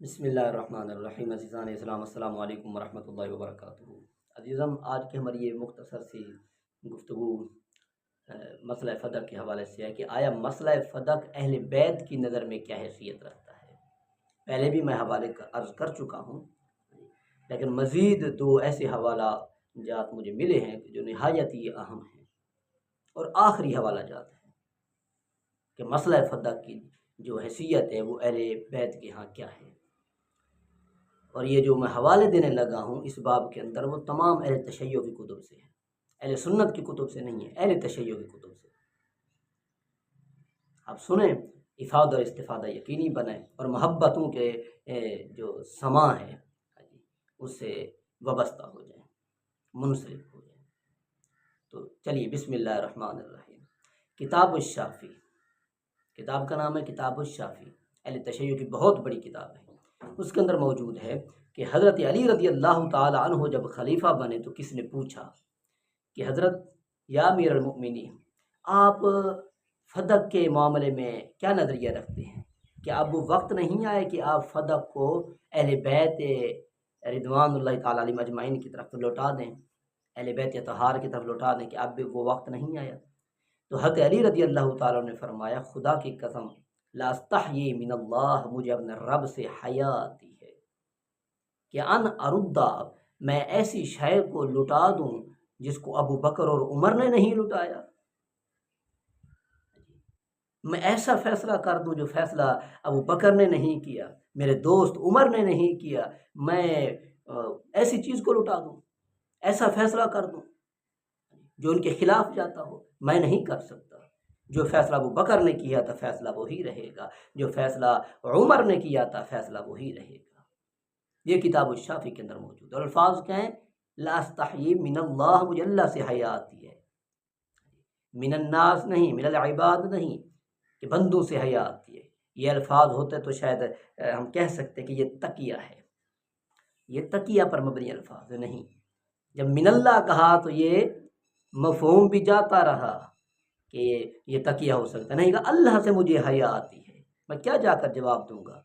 بسم اللہ الرحمن الرحیم۔ عزیزان اسلام، السلام علیکم ورحمۃ اللہ وبرکاتہ۔ عزیزم، آج کی ہماری یہ مختصر سی گفتگو مسئلہ فدق کے حوالے سے ہے کہ آیا مسئلہ فدق اہل بیت کی نظر میں کیا حیثیت رکھتا ہے۔ پہلے بھی میں حوالے عرض کر چکا ہوں، لیکن مزید دو ایسے حوالہ جات مجھے ملے ہیں جو نہایت ہی اہم ہیں اور آخری حوالہ جات ہیں کہ مسئلہ فدق کی جو حیثیت ہے وہ اہل بیت کے ہاں کیا ہے۔ اور یہ جو میں حوالے دینے لگا ہوں اس باب کے اندر وہ تمام اہل تشیع کی کتب سے ہیں، اہل سنت کی کتب سے نہیں ہے، اہل تشیع کی کتب سے۔ آپ سنیں، افادہ اور استفادہ یقینی بنیں اور محبتوں کے جو سما ہے اس سے وابستہ ہو جائیں، منسلک ہو جائیں۔ تو چلیے، بسم اللہ الرحمن الرحیم۔ کتاب الشافی، کتاب کا نام ہے کتاب الشافی، اہل تشیع کی بہت بڑی کتاب ہے۔ اس کے اندر موجود ہے کہ حضرت علی رضی اللہ تعالی عنہ جب خلیفہ بنے تو کس نے پوچھا کہ حضرت یا امیر المؤمنین، آپ فدق کے معاملے میں کیا نظریہ رکھتے ہیں؟ کہ اب وہ وقت نہیں آئے کہ آپ فدق کو اہل بیت رضوان اللہ تعالی علیہم اجمعین کی طرف لوٹا دیں، اہل بیت اطہار کی طرف لوٹا دیں، کہ اب وہ وقت نہیں آیا؟ تو حضرت علی رضی اللہ تعالیٰ نے فرمایا، خدا کی قسم، لا استحیی من اللہ، مجھے اپنے رب سے حیا آتی ہے کہ ان اردہ، میں ایسی شے کو لٹا دوں جس کو ابو بکر اور عمر نے نہیں لٹایا، میں ایسا فیصلہ کر دوں جو فیصلہ ابو بکر نے نہیں کیا، میرے دوست عمر نے نہیں کیا، میں ایسی چیز کو لٹا دوں، ایسا فیصلہ کر دوں جو ان کے خلاف جاتا ہو، میں نہیں کر سکتا۔ جو فیصلہ ابو بکر نے کیا تھا فیصلہ وہی رہے گا، جو فیصلہ عمر نے کیا تھا فیصلہ وہی رہے گا۔ یہ کتاب الشافی کے اندر موجود ہے، اور الفاظ کیا ہیں؟ لا استحیی من اللہ، مجھے اللہ سے حیا آتی ہے، من الناس نہیں، من العباد نہیں، کہ بندوں سے حیا آتی ہے۔ یہ الفاظ ہوتے تو شاید ہم کہہ سکتے کہ یہ تقیہ ہے، یہ تقیہ پر مبنی الفاظ نہیں۔ جب من اللہ کہا تو یہ مفہوم بھی جاتا رہا کہ یہ تقیہ ہو سکتا نہیں، کہ اللہ سے مجھے حیا آتی ہے، میں کیا جا کر جواب دوں گا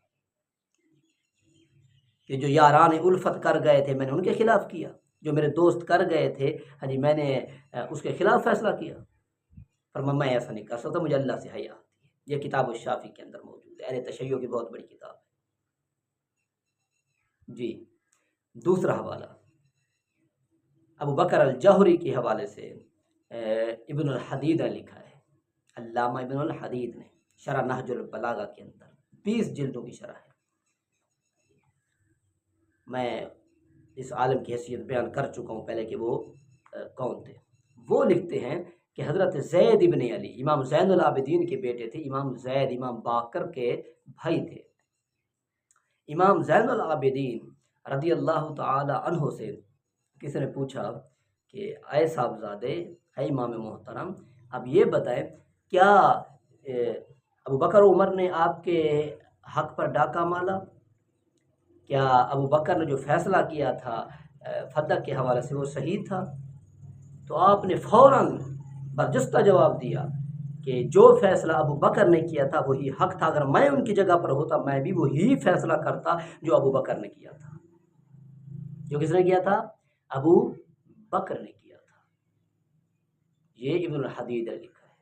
کہ جو یاران الفت کر گئے تھے میں نے ان کے خلاف کیا، جو میرے دوست کر گئے تھے میں نے اس کے خلاف فیصلہ کیا۔ فرمایا میں ایسا نہیں کر سکتا، مجھے اللہ سے حیا آتی ہے۔ یہ کتاب الشافی کے اندر موجود ہے، اہل تشیع کی بہت بڑی کتاب ہے۔ جی، دوسرا حوالہ ابو بکر الجوہری کے حوالے سے ابن الحدید نے لکھا ہے، علامہ ابن الحدید نے شرح نہج البلاغہ کے اندر 20 جلدوں کی شرح ہے۔ میں اس عالم کی حیثیت بیان کر چکا ہوں پہلے کہ وہ کون تھے۔ وہ لکھتے ہیں کہ حضرت زید ابن علی، امام زین العابدین کے بیٹے تھے، امام زید امام باقر کے بھائی تھے۔ امام زین العابدین رضی اللہ تعالی عنہ سے کسی نے پوچھا کہ اے صاحبزادے، اے امام محترم، اب یہ بتائیں کیا ابو بکر عمر نے آپ کے حق پر ڈاکہ مالا؟ کیا ابو بکر نے جو فیصلہ کیا تھا فدق کے حوالے سے وہ صحیح تھا؟ تو آپ نے فوراً برجستہ جواب دیا کہ جو فیصلہ ابو بکر نے کیا تھا وہی حق تھا، اگر میں ان کی جگہ پر ہوتا میں بھی وہی فیصلہ کرتا جو ابو بکر نے کیا تھا۔ جو کس نے کیا تھا؟ ابو بکر نے کیا تھا۔ یہ ابن الحدید نے لکھا ہے،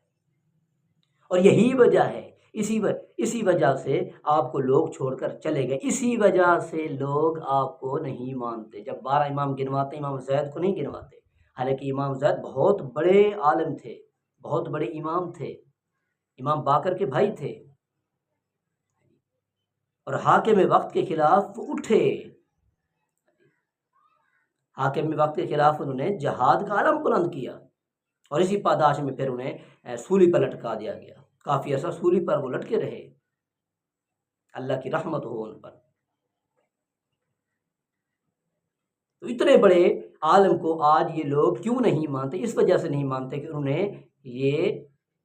اور یہی وجہ ہے، اسی وجہ سے آپ کو لوگ چھوڑ کر چلے گئے، اسی وجہ سے لوگ آپ کو نہیں مانتے۔ جب 12 امام گنواتے امام زید کو نہیں گنواتے، حالانکہ امام زید بہت بڑے عالم تھے، بہت بڑے امام تھے، امام باقر کے بھائی تھے، اور حاکم وقت کے خلاف وہ اٹھے، حاکم وقت کے خلاف انہوں نے جہاد کا علم بلند کیا، اور اسی پاداش میں پھر انہیں سولی پر لٹکا دیا گیا۔ کافی عرصہ سولی پر وہ لٹکے رہے، اللہ کی رحمت ہو ان پر۔ تو اتنے بڑے عالم کو آج یہ لوگ کیوں نہیں مانتے؟ اس وجہ سے نہیں مانتے کہ انہوں نے یہ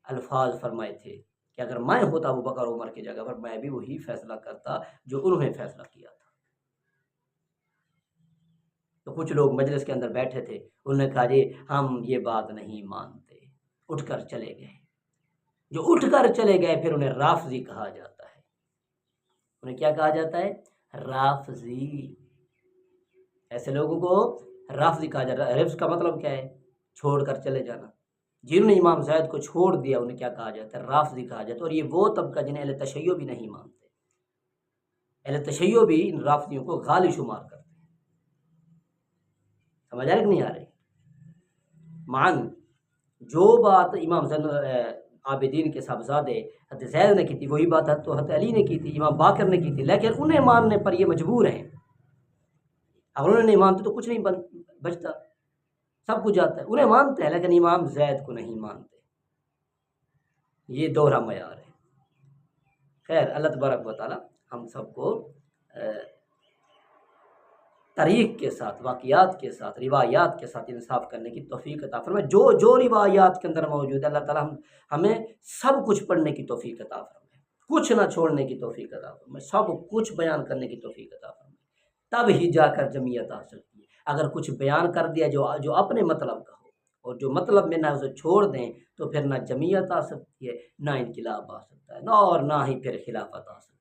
الفاظ فرمائے تھے کہ اگر میں ہوتا ابو بکر عمر کی جگہ پر میں بھی وہی فیصلہ کرتا جو انہوں نے فیصلہ کیا تھا۔ تو کچھ لوگ مجلس کے اندر بیٹھے تھے، انہوں نے کہا جی ہم یہ بات نہیں مانتے، اٹھ کر چلے گئے۔ جو اٹھ کر چلے گئے پھر انہیں رافضی کہا جاتا ہے۔ انہیں کیا کہا جاتا ہے؟ رافضی، ایسے لوگوں کو رافضی کہا جاتا ہے۔ رفض کا مطلب کیا ہے؟ چھوڑ کر چلے جانا۔ جنہوں نے امام زید کو چھوڑ دیا انہیں کیا کہا جاتا ہے؟ رافضی کہا جاتا ہے۔ اور یہ وہ طبقہ جنہیں اہل تشیع بھی نہیں مانتے، اہل تشیع بھی ان رافضیوں کو غالی شمار کرتے ہیں۔ سمجھ آ رہی کہ نہیں آ رہی؟ مان جو بات امام زین عابدین کے صاحبزادے حضرت زید نے کی تھی وہی بات تو حضرت علی نے کی تھی، امام باقر نے کی تھی، لیکن انہیں ماننے پر یہ مجبور ہیں۔ اگر انہیں نہیں مانتے تو کچھ نہیں بچتا، سب کچھ جاتا ہے۔ انہیں مانتے ہیں لیکن امام زید کو نہیں مانتے۔ یہ دوہرا معیار ہے۔ خیر، اللہ تبارک و تعالی ہم سب کو تاریخ کے ساتھ، واقعات کے ساتھ، روایات کے ساتھ انصاف کرنے کی توفیق عطا فرمائے۔ جو روایات کے اندر موجود ہے اللہ تعالی ہمیں سب کچھ پڑھنے کی توفیق عطا فرمائے، کچھ نہ چھوڑنے کی توفیق عطا فرمائے، سب کچھ بیان کرنے کی توفیق عطا فرمائے، تب ہی جا کر جمعیت آ سکتی ہے۔ اگر کچھ بیان کر دیا جو اپنے مطلب کا ہو اور جو مطلب میں نہ اسے چھوڑ دیں تو پھر نہ جمعیت آ سکتی ہے، نہ انقلاب آ سکتا ہے، نہ ہی پھر خلافت آ سکتی ہے۔